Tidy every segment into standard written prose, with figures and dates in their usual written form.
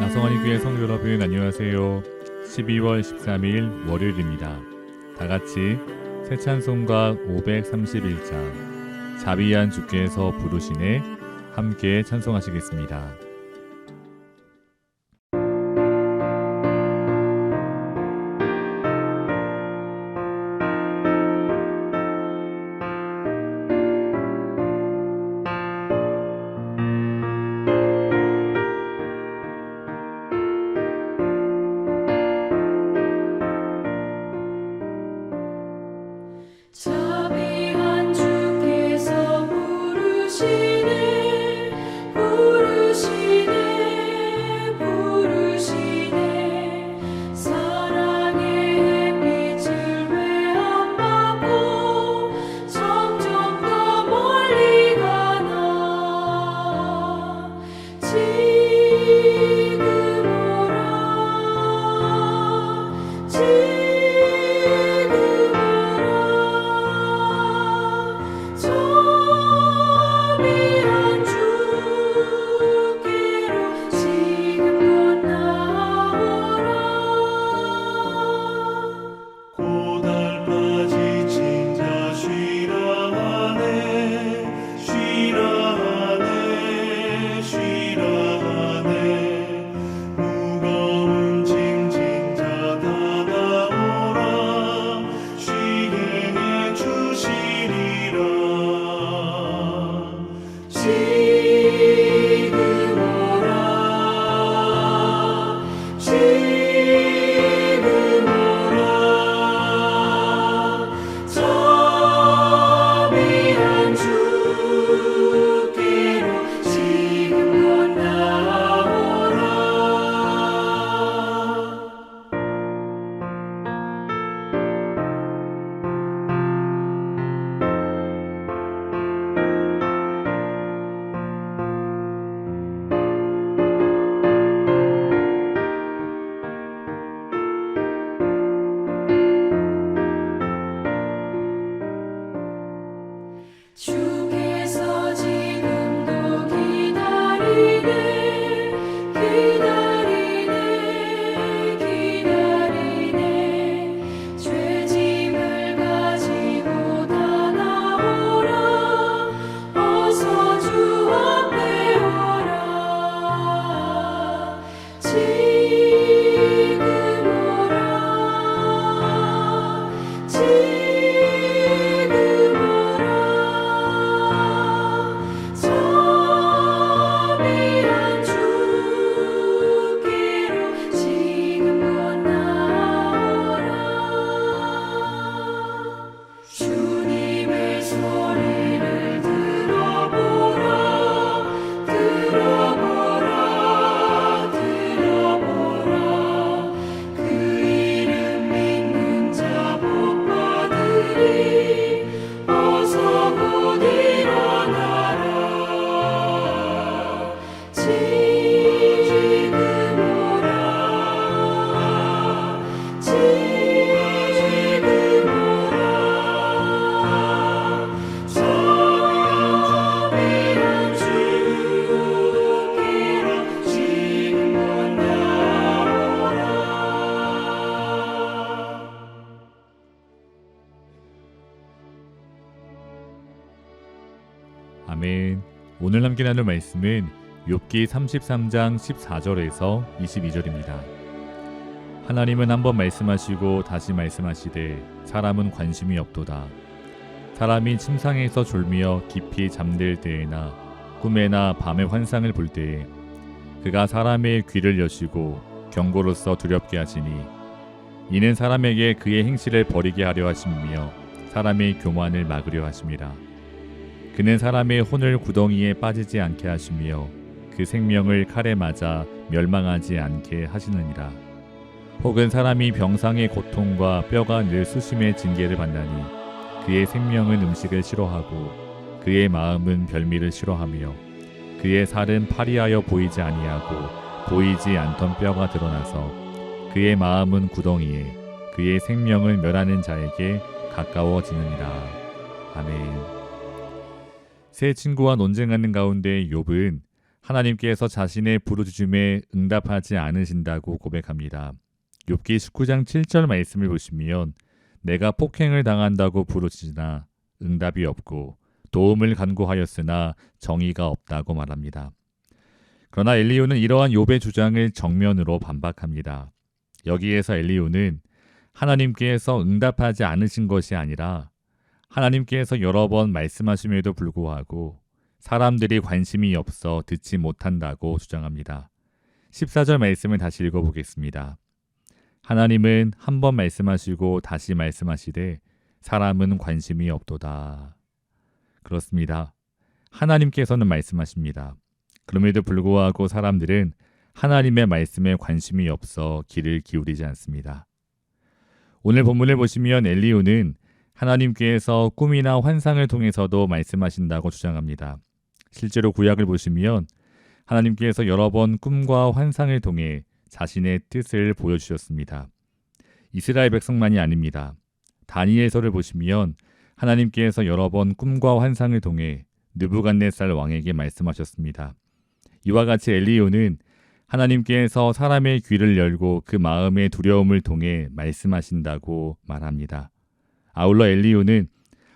나성환이 교회 성도 여러분 안녕하세요. 12월 13일 월요일입니다. 다같이 새 찬송가 531장 자비한 주께서 부르시네 함께 찬송하시겠습니다. 자비한 주께서 부르시네 부르시네 부르시네 사랑의 햇빛을 외안받고 점점 더 멀리 가나 지금 오라 지금 자비한 주께로 지금 건너오라 고달파 지친 자 쉬라 하네 쉬라 하네 쉬라 하네 무거운 짐진 자 다 나오라 쉬게 해 주시리라 지금 오라 지금 오라 자비한 주께로 지금 건너오라 주께서 지금도 기다리네 기다리네 기다리네 죄짐을 가지고 다 나오라 어서 주 앞에 오라 지금 오라 지금 오라 자비한 주께로 지금 건너오라 주님의 소리를 들어보라 들어보라 들어보라 그 이름 믿는 자 복 받으리 어서 곧 일어나라 지금 오라 지금 오라 자비한 주께로 지금 건너오라 아멘. 오늘 함께 나눌 말씀은 욥기 33장 14절에서 22절입니다. 하나님은 한번 말씀하시고 다시 말씀하시되 사람은 관심이 없도다. 사람이 침상에서 졸며 깊이 잠들 때에나 꿈에나 밤의 환상을 볼 때에 그가 사람의 귀를 여시고 경고로서 두렵게 하시니 이는 사람에게 그의 행실을 버리게 하려 하심이며 사람의 교만을 막으려 하심이라. 그는 사람의 혼을 구덩이에 빠지지 않게 하시며 그 생명을 칼에 맞아 멸망하지 않게 하시느니라. 혹은 사람이 병상의 고통과 뼈가 늘 수심의 징계를 받나니 그의 생명은 음식을 싫어하고 그의 마음은 별미를 싫어하며 그의 살은 파리하여 보이지 아니하고 보이지 않던 뼈가 드러나서 그의 마음은 구덩이에 그의 생명을 멸하는 자에게 가까워지느니라. 아멘. 새 친구와 논쟁하는 가운데 욥은 하나님께서 자신의 부르짖음에 응답하지 않으신다고 고백합니다. 욥기 19장 7절 말씀을 보시면 내가 폭행을 당한다고 부르짖으나 응답이 없고 도움을 간구하였으나 정의가 없다고 말합니다. 그러나 엘리후는 이러한 욥의 주장을 정면으로 반박합니다. 여기에서 엘리후는 하나님께서 응답하지 않으신 것이 아니라 하나님께서 여러 번 말씀하심에도 불구하고 사람들이 관심이 없어 듣지 못한다고 주장합니다. 14절 말씀을 다시 읽어보겠습니다. 하나님은 한 번 말씀하시고 다시 말씀하시되 사람은 관심이 없도다. 그렇습니다. 하나님께서는 말씀하십니다. 그럼에도 불구하고 사람들은 하나님의 말씀에 관심이 없어 귀를 기울이지 않습니다. 오늘 본문을 보시면 엘리후는 하나님께서 꿈이나 환상을 통해서도 말씀하신다고 주장합니다. 실제로 구약을 보시면 하나님께서 여러 번 꿈과 환상을 통해 자신의 뜻을 보여주셨습니다. 이스라엘 백성만이 아닙니다. 다니엘서를 보시면 하나님께서 여러 번 꿈과 환상을 통해 느부갓네살 왕에게 말씀하셨습니다. 이와 같이 엘리후는 하나님께서 사람의 귀를 열고 그 마음의 두려움을 통해 말씀하신다고 말합니다. 아울러 엘리후는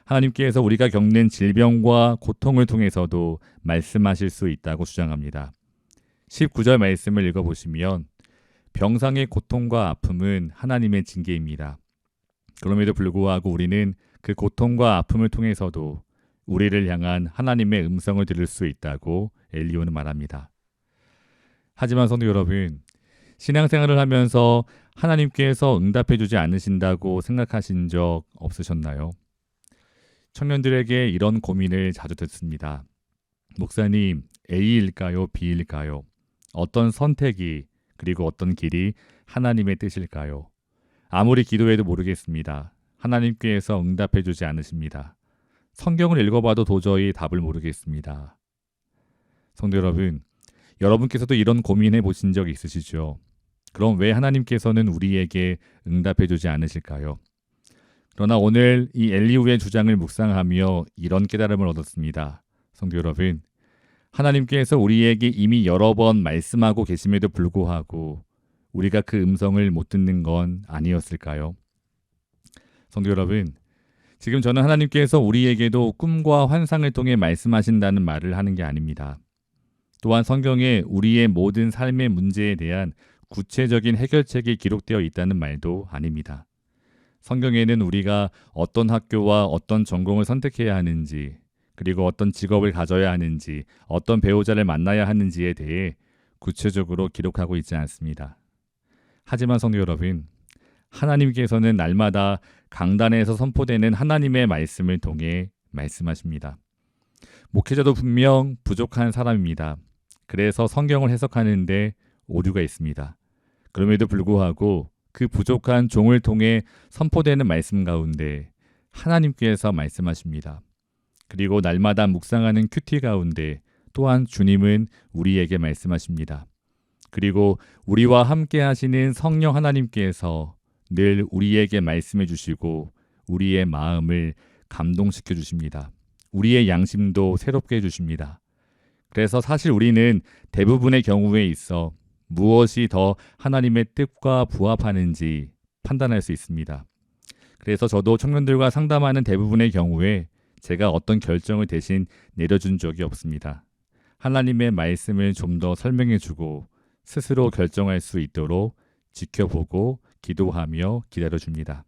하나님께서 우리가 겪는 질병과 고통을 통해서도 말씀하실 수 있다고 주장합니다. 19절 말씀을 읽어보시면 병상의 고통과 아픔은 하나님의 징계입니다. 그럼에도 불구하고 우리는 그 고통과 아픔을 통해서도 우리를 향한 하나님의 음성을 들을 수 있다고 엘리후는 말합니다. 하지만 성도 여러분, 신앙생활을 하면서 하나님께서 응답해주지 않으신다고 생각하신 적 없으셨나요? 청년들에게 이런 고민을 자주 듣습니다. 목사님, A일까요? B일까요? 어떤 선택이 그리고 어떤 길이 하나님의 뜻일까요? 아무리 기도해도 모르겠습니다. 하나님께서 응답해주지 않으십니다. 성경을 읽어봐도 도저히 답을 모르겠습니다. 성도 여러분, 여러분께서도 이런 고민해 보신 적 있으시죠? 그럼 왜 하나님께서는 우리에게 응답해주지 않으실까요? 그러나 오늘 이 엘리후의 주장을 묵상하며 이런 깨달음을 얻었습니다. 성도 여러분, 하나님께서 우리에게 이미 여러 번 말씀하고 계심에도 불구하고 우리가 그 음성을 못 듣는 건 아니었을까요? 성도 여러분, 지금 저는 하나님께서 우리에게도 꿈과 환상을 통해 말씀하신다는 말을 하는 게 아닙니다. 또한 성경에 우리의 모든 삶의 문제에 대한 구체적인 해결책이 기록되어 있다는 말도 아닙니다. 성경에는 우리가 어떤 학교와 어떤 전공을 선택해야 하는지, 그리고 어떤 직업을 가져야 하는지, 어떤 배우자를 만나야 하는지에 대해 구체적으로 기록하고 있지 않습니다. 하지만 성도 여러분, 하나님께서는 날마다 강단에서 선포되는 하나님의 말씀을 통해 말씀하십니다. 목회자도 분명 부족한 사람입니다. 그래서 성경을 해석하는데 오류가 있습니다. 그럼에도 불구하고 그 부족한 종을 통해 선포되는 말씀 가운데 하나님께서 말씀하십니다. 그리고 날마다 묵상하는 큐티 가운데 또한 주님은 우리에게 말씀하십니다. 그리고 우리와 함께 하시는 성령 하나님께서 늘 우리에게 말씀해 주시고 우리의 마음을 감동시켜 주십니다. 우리의 양심도 새롭게 해주십니다. 그래서 사실 우리는 대부분의 경우에 있어 무엇이 더 하나님의 뜻과 부합하는지 판단할 수 있습니다. 그래서 저도 청년들과 상담하는 대부분의 경우에 제가 어떤 결정을 대신 내려준 적이 없습니다. 하나님의 말씀을 좀 더 설명해주고 스스로 결정할 수 있도록 지켜보고 기도하며 기다려줍니다.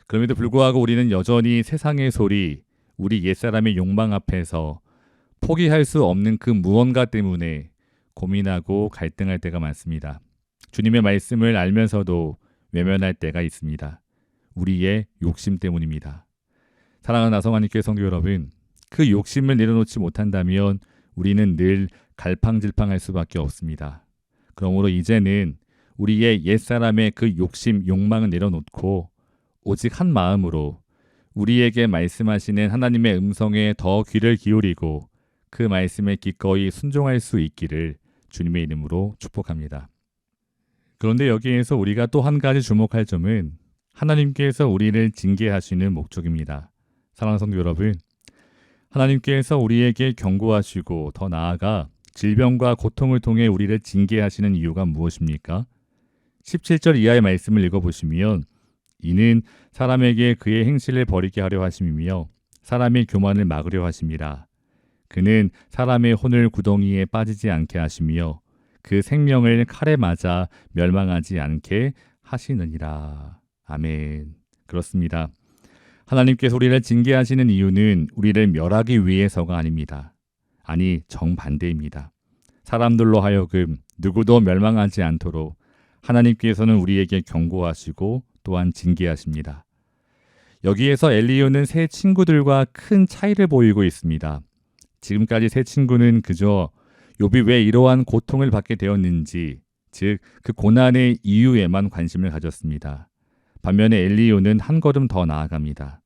그럼에도 불구하고 우리는 여전히 세상의 소리, 우리 옛사람의 욕망 앞에서 포기할 수 없는 그 무언가 때문에 고민하고 갈등할 때가 많습니다. 주님의 말씀을 알면서도 외면할 때가 있습니다. 우리의 욕심 때문입니다. 사랑하는 나성하님께 성도 여러분, 그 욕심을 내려놓지 못한다면 우리는 늘 갈팡질팡할 수밖에 없습니다. 그러므로 이제는 우리의 옛사람의 그 욕심, 욕망을 내려놓고 오직 한 마음으로 우리에게 말씀하시는 하나님의 음성에 더 귀를 기울이고 그 말씀에 기꺼이 순종할 수 있기를 주님의 이름으로 축복합니다. 그런데 여기에서 우리가 또 한 가지 주목할 점은 하나님께서 우리를 징계하시는 목적입니다. 사랑하는 성도 여러분, 하나님께서 우리에게 경고하시고 더 나아가 질병과 고통을 통해 우리를 징계하시는 이유가 무엇입니까? 17절 이하의 말씀을 읽어보시면 이는 사람에게 그의 행실을 버리게 하려 하심이며 사람의 교만을 막으려 하심이라. 그는 사람의 혼을 구덩이에 빠지지 않게 하시며 그 생명을 칼에 맞아 멸망하지 않게 하시느니라. 아멘. 그렇습니다. 하나님께서 우리를 징계하시는 이유는 우리를 멸하기 위해서가 아닙니다. 아니, 정반대입니다. 사람들로 하여금 누구도 멸망하지 않도록 하나님께서는 우리에게 경고하시고 또한 징계하십니다. 여기에서 엘리후는 세 친구들과 큰 차이를 보이고 있습니다. 지금까지 세 친구는 그저 욥이 왜 이러한 고통을 받게 되었는지, 즉 그 고난의 이유에만 관심을 가졌습니다. 반면에 엘리후는 한 걸음 더 나아갑니다.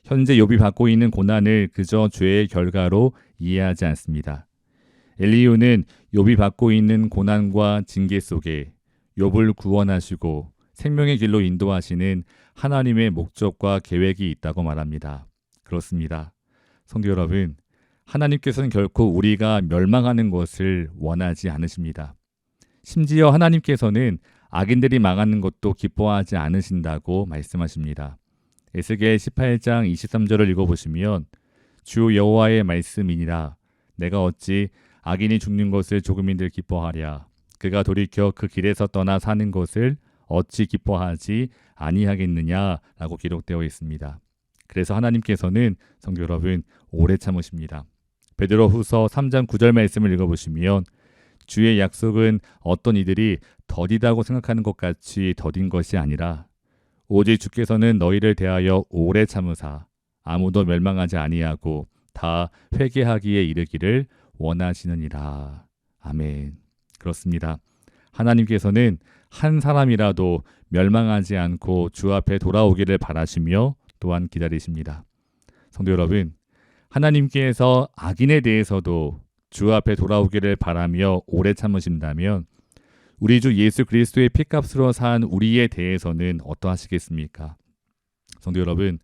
현재 욥이 받고 있는 고난을 그저 죄의 결과로 이해하지 않습니다. 엘리후는 욥이 받고 있는 고난과 징계 속에 욥을 구원하시고 생명의 길로 인도하시는 하나님의 목적과 계획이 있다고 말합니다. 그렇습니다. 성도 여러분, 하나님께서는 결코 우리가 멸망하는 것을 원하지 않으십니다. 심지어 하나님께서는 악인들이 망하는 것도 기뻐하지 않으신다고 말씀하십니다. 에스겔 18장 23절을 읽어보시면 주 여호와의 말씀이니라. 내가 어찌 악인이 죽는 것을 조금인들 기뻐하랴. 그가 돌이켜 그 길에서 떠나 사는 것을 어찌 기뻐하지 아니하겠느냐라고 기록되어 있습니다. 그래서 하나님께서는 성도 여러분 오래 참으십니다. 베드로후서 3장 9절 말씀을 읽어보시면 주의 약속은 어떤 이들이 더디다고 생각하는 것 같이 더딘 것이 아니라 오직 주께서는 너희를 대하여 오래 참으사 아무도 멸망하지 아니하고 다 회개하기에 이르기를 원하시느니라. 아멘. 그렇습니다. 하나님께서는 한 사람이라도 멸망하지 않고 주 앞에 돌아오기를 바라시며 또한 기다리십니다. 성도 여러분, 하나님께서 악인에 대해서도 주 앞에 돌아오기를 바라며 오래 참으신다면 우리 주 예수 그리스도의 피값으로 산 우리에 대해서는 어떠하시겠습니까? 성도 여러분,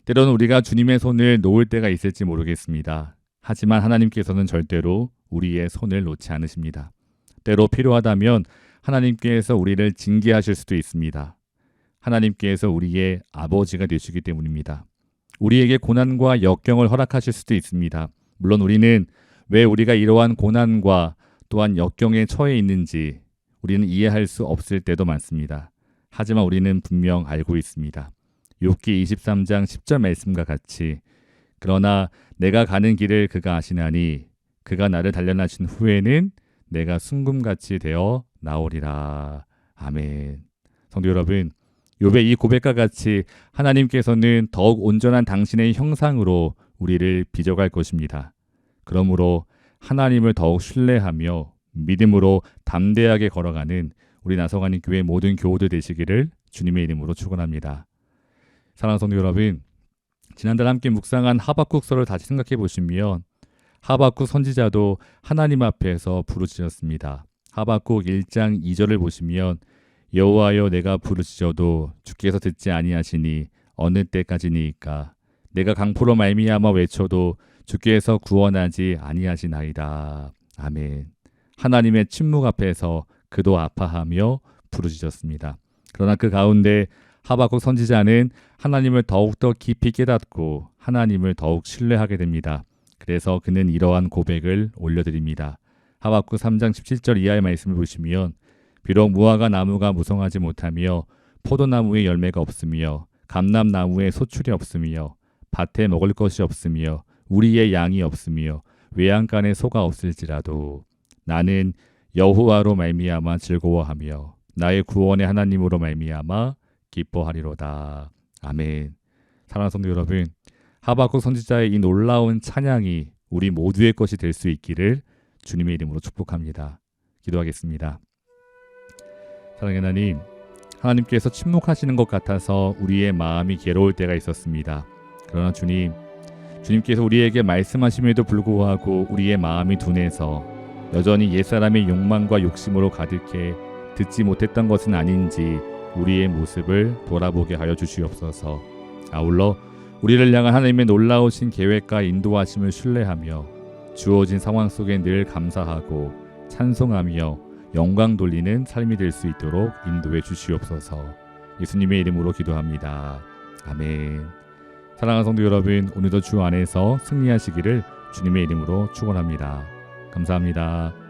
때로는 우리가 주님의 손을 놓을 때가 있을지 모르겠습니다. 하지만 하나님께서는 절대로 우리의 손을 놓지 않으십니다. 때로 필요하다면 하나님께서 우리를 징계하실 수도 있습니다. 하나님께서 우리의 아버지가 되시기 때문입니다. 우리에게 고난과 역경을 허락하실 수도 있습니다. 물론 우리는 왜 우리가 이러한 고난과 또한 역경에 처해 있는지 우리는 이해할 수 없을 때도 많습니다. 하지만 우리는 분명 알고 있습니다. 욥기 23장 10절 말씀과 같이 그러나 내가 가는 길을 그가 아시나니 그가 나를 단련하신 후에는 내가 순금같이 되어 나오리라. 아멘. 성도 여러분, 욥의 이 고백과 같이 하나님께서는 더욱 온전한 당신의 형상으로 우리를 빚어갈 것입니다. 그러므로 하나님을 더욱 신뢰하며 믿음으로 담대하게 걸어가는 우리 나서가는 교회 모든 교우들 되시기를 주님의 이름으로 축원합니다. 사랑하는 성도 여러분, 지난달 함께 묵상한 하박국서를 다시 생각해 보시면 하박국 선지자도 하나님 앞에서 부르짖었습니다. 하박국 1장 2절을 보시면 여호와여 내가 부르짖어도 주께서 듣지 아니하시니 어느 때까지니이까 내가 강포로 말미암아 외쳐도 주께서 구원하지 아니하시나이다. 아멘. 하나님의 침묵 앞에서 그도 아파하며 부르짖었습니다. 그러나 그 가운데 하박국 선지자는 하나님을 더욱더 깊이 깨닫고 하나님을 더욱 신뢰하게 됩니다. 그래서 그는 이러한 고백을 올려드립니다. 하박국 3장 17절 이하의 말씀을 보시면 비록 무화과 나무가 무성하지 못하며 포도나무에 열매가 없으며 감람나무에 소출이 없으며 밭에 먹을 것이 없으며 우리의 양이 없으며 외양간에 소가 없을지라도 나는 여호와로 말미암아 즐거워하며 나의 구원의 하나님으로 말미암아 기뻐하리로다. 아멘. 사랑하는 성도 여러분, 하박국 선지자의 이 놀라운 찬양이 우리 모두의 것이 될 수 있기를 주님의 이름으로 축복합니다. 기도하겠습니다. 사랑의 하나님, 하나님께서 침묵하시는 것 같아서 우리의 마음이 괴로울 때가 있었습니다. 그러나 주님께서 우리에게 말씀하심에도 불구하고 우리의 마음이 둔해서 여전히 옛사람의 욕망과 욕심으로 가득해 듣지 못했던 것은 아닌지 우리의 모습을 돌아보게 하여 주시옵소서. 아울러 우리를 향한 하나님의 놀라우신 계획과 인도하심을 신뢰하며 주어진 상황 속에 늘 감사하고 찬송하며 영광 돌리는 삶이 될 수 있도록 인도해 주시옵소서. 예수님의 이름으로 기도합니다. 아멘. 사랑하는 성도 여러분, 오늘도 주 안에서 승리하시기를 주님의 이름으로 축원합니다. 감사합니다.